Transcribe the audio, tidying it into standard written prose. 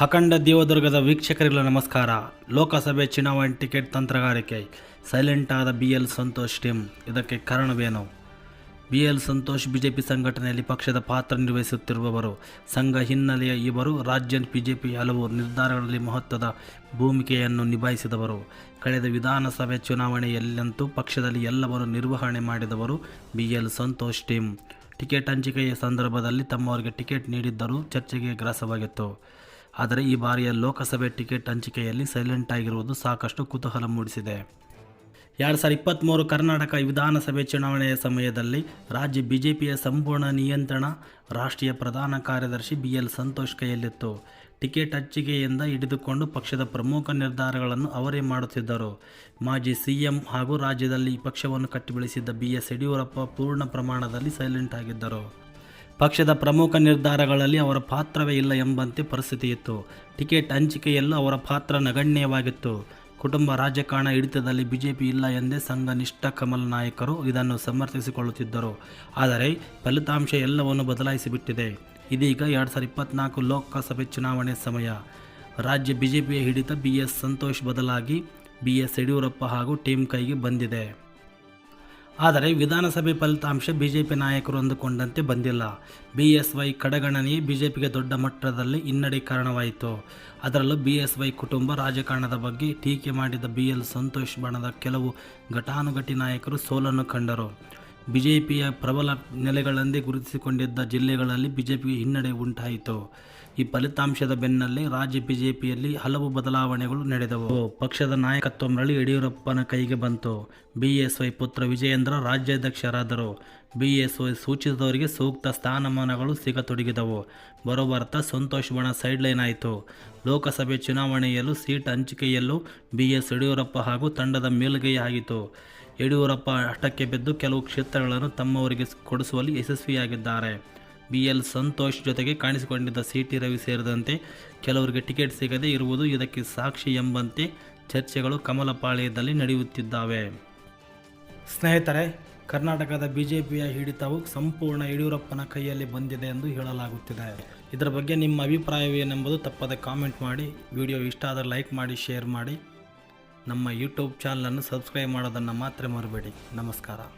ಅಖಂಡ ದೇವದುರ್ಗದ ವೀಕ್ಷಕರಿಗಳ ನಮಸ್ಕಾರ. ಲೋಕಸಭೆ ಚುನಾವಣೆ ಟಿಕೆಟ್ ತಂತ್ರಗಾರಿಕೆ ಸೈಲೆಂಟ್ ಆದ BL ಸಂತೋಷ್ ಟೀಮ್. ಇದಕ್ಕೆ ಕಾರಣವೇನು? BL ಸಂತೋಷ್ ಬಿಜೆಪಿ ಸಂಘಟನೆಯಲ್ಲಿ ಪಕ್ಷದ ಪಾತ್ರ ನಿರ್ವಹಿಸುತ್ತಿರುವವರು. ಸಂಘ ಹಿನ್ನೆಲೆಯ ಇವರು ರಾಜ್ಯ ಬಿಜೆಪಿ ಹಲವು ನಿರ್ಧಾರಗಳಲ್ಲಿ ಮಹತ್ವದ ಭೂಮಿಕೆಯನ್ನು ನಿಭಾಯಿಸಿದವರು. ಕಳೆದ ವಿಧಾನಸಭೆ ಚುನಾವಣೆಯಲ್ಲಂತೂ ಪಕ್ಷದಲ್ಲಿ ಎಲ್ಲವನ್ನು ನಿರ್ವಹಣೆ ಮಾಡಿದವರು BL ಸಂತೋಷ್ ಟೀಮ್. ಟಿಕೆಟ್ ಹಂಚಿಕೆಯ ಸಂದರ್ಭದಲ್ಲಿ ತಮ್ಮವರಿಗೆ ಟಿಕೆಟ್ ನೀಡಿದ್ದರೂ ಚರ್ಚೆಗೆ ಗ್ರಾಸವಾಗಿತ್ತು. ಆದರೆ ಈ ಬಾರಿಯ ಲೋಕಸಭೆ ಟಿಕೆಟ್ ಹಂಚಿಕೆಯಲ್ಲಿ ಸೈಲೆಂಟ್ ಆಗಿರುವುದು ಸಾಕಷ್ಟು ಕುತೂಹಲ ಮೂಡಿಸಿದೆ. 2023 ಕರ್ನಾಟಕ ವಿಧಾನಸಭೆ ಚುನಾವಣೆಯ ಸಮಯದಲ್ಲಿ ರಾಜ್ಯ ಬಿಜೆಪಿಯ ಸಂಪೂರ್ಣ ನಿಯಂತ್ರಣ ರಾಷ್ಟ್ರೀಯ ಪ್ರಧಾನ ಕಾರ್ಯದರ್ಶಿ BL ಸಂತೋಷ್ ಕೈಯಲ್ಲಿತ್ತು. ಟಿಕೆಟ್ ಹಂಚಿಕೆಯಿಂದ ಹಿಡಿದುಕೊಂಡು ಪಕ್ಷದ ಪ್ರಮುಖ ನಿರ್ಧಾರಗಳನ್ನು ಅವರೇ ಮಾಡುತ್ತಿದ್ದರು. ಮಾಜಿ CM ಹಾಗೂ ರಾಜ್ಯದಲ್ಲಿ ಪಕ್ಷವನ್ನು ಕಟ್ಟಿಬೆಳೆಸಿದ್ದ BS ಯಡಿಯೂರಪ್ಪ ಪೂರ್ಣ ಪ್ರಮಾಣದಲ್ಲಿ ಸೈಲೆಂಟ್ ಆಗಿದ್ದರು. ಪಕ್ಷದ ಪ್ರಮುಖ ನಿರ್ಧಾರಗಳಲ್ಲಿ ಅವರ ಪಾತ್ರವೇ ಇಲ್ಲ ಎಂಬಂತೆ ಪರಿಸ್ಥಿತಿ ಇತ್ತು. ಟಿಕೆಟ್ ಹಂಚಿಕೆಯಲ್ಲೂ ಅವರ ಪಾತ್ರ ನಗಣ್ಯವಾಗಿತ್ತು. ಕುಟುಂಬ ರಾಜಕಾರಣ ಹಿಡಿತದಲ್ಲಿ ಬಿಜೆಪಿ ಇಲ್ಲ ಎಂದೇ ಸಂಘ ನಿಷ್ಠ ಕಮಲ ನಾಯಕರು ಇದನ್ನು ಸಮರ್ಥಿಸಿಕೊಳ್ಳುತ್ತಿದ್ದರು. ಆದರೆ ಫಲಿತಾಂಶ ಎಲ್ಲವನ್ನು ಬದಲಾಯಿಸಿಬಿಟ್ಟಿದೆ. ಇದೀಗ 2024 ಲೋಕಸಭೆ ಚುನಾವಣೆ ಸಮಯ. ರಾಜ್ಯ ಬಿಜೆಪಿಯ ಹಿಡಿತ BS ಸಂತೋಷ್ ಬದಲಾಗಿ BS ಯಡಿಯೂರಪ್ಪ ಹಾಗೂ ಟೀಮ್ ಕೈಗೆ ಬಂದಿದೆ. ಆದರೆ ವಿಧಾನಸಭೆ ಫಲಿತಾಂಶ ಬಿಜೆಪಿ ನಾಯಕರು ಅಂದುಕೊಂಡಂತೆ ಬಂದಿಲ್ಲ. BSY ಕಡೆಗಣನೆಯೇ ಬಿಜೆಪಿಗೆ ದೊಡ್ಡ ಮಟ್ಟದಲ್ಲಿ ಹಿನ್ನಡೆ ಕಾರಣವಾಯಿತು. ಅದರಲ್ಲೂ BSY ಕುಟುಂಬ ರಾಜಕಾರಣದ ಬಗ್ಗೆ ಟೀಕೆ ಮಾಡಿದ BL ಸಂತೋಷ್ ಬಣದ ಕೆಲವು ಘಟಾನುಘಟಿ ನಾಯಕರು ಸೋಲನ್ನು ಕಂಡರು. ಬಿಜೆಪಿಯ ಪ್ರಬಲ ನೆಲೆಗಳೆಂದೇ ಗುರುತಿಸಿಕೊಂಡಿದ್ದ ಜಿಲ್ಲೆಗಳಲ್ಲಿ ಬಿಜೆಪಿಗೆ ಹಿನ್ನಡೆ ಉಂಟಾಯಿತು. ಈ ಫಲಿತಾಂಶದ ಬೆನ್ನಲ್ಲೇ ರಾಜ್ಯ ಬಿಜೆಪಿಯಲ್ಲಿ ಹಲವು ಬದಲಾವಣೆಗಳು ನಡೆದವು. ಪಕ್ಷದ ನಾಯಕತ್ವ ಮರಳಿ ಯಡಿಯೂರಪ್ಪನ ಕೈಗೆ ಬಂತು. BSY ಪುತ್ರ ವಿಜಯೇಂದ್ರ ರಾಜ್ಯಾಧ್ಯಕ್ಷರಾದರು. BSY ಸೂಚಿಸಿದವರಿಗೆ ಸೂಕ್ತ ಸ್ಥಾನಮಾನಗಳು ಸಿಗತೊಡಗಿದವು. ಬರೋಬರ್ತಾ ಸಂತೋಷ್ ಬಣ ಸೈಡ್ಲೈನ್ ಆಯಿತು. ಲೋಕಸಭೆ ಚುನಾವಣೆಯಲ್ಲೂ ಸೀಟ್ ಹಂಚಿಕೆಯಲ್ಲೂ BS ಯಡಿಯೂರಪ್ಪ ಹಾಗೂ ತಂಡದ ಮೇಲುಗೈ ಆಗಿತು. ಯಡಿಯೂರಪ್ಪ ಹಠಕ್ಕೆ ಬಿದ್ದು ಕೆಲವು ಕ್ಷೇತ್ರಗಳನ್ನು ತಮ್ಮವರಿಗೆ ಕೊಡಿಸುವಲ್ಲಿ ಯಶಸ್ವಿಯಾಗಿದ್ದಾರೆ. BL ಸಂತೋಷ್ ಜೊತೆಗೆ ಕಾಣಿಸಿಕೊಂಡಿದ್ದ CT ರವಿ ಸೇರಿದಂತೆ ಕೆಲವರಿಗೆ ಟಿಕೆಟ್ ಸಿಗದೇ ಇರುವುದು ಇದಕ್ಕೆ ಸಾಕ್ಷಿ ಎಂಬಂತೆ ಚರ್ಚೆಗಳು ಕಮಲಪಾಳ್ಯದಲ್ಲಿ ನಡೆಯುತ್ತಿದ್ದಾವೆ. ಸ್ನೇಹಿತರೆ, ಕರ್ನಾಟಕದ ಬಿಜೆಪಿಯ ಹಿಡಿತವು ಸಂಪೂರ್ಣ ಯಡಿಯೂರಪ್ಪನ ಕೈಯಲ್ಲಿ ಬಂದಿದೆ ಎಂದು ಹೇಳಲಾಗುತ್ತಿದೆ. ಇದರ ಬಗ್ಗೆ ನಿಮ್ಮ ಅಭಿಪ್ರಾಯವೇನೆಂಬುದು ತಪ್ಪದೆ ಕಾಮೆಂಟ್ ಮಾಡಿ. ವಿಡಿಯೋ ಇಷ್ಟ ಆದರೆ ಲೈಕ್ ಮಾಡಿ, ಶೇರ್ ಮಾಡಿ. ನಮ್ಮ ಯೂಟ್ಯೂಬ್ ಚಾನಲನ್ನು ಸಬ್ಸ್ಕ್ರೈಬ್ ಮಾಡೋದನ್ನು ಮಾತ್ರ ಮರಿಬೇಡಿ. ನಮಸ್ಕಾರ.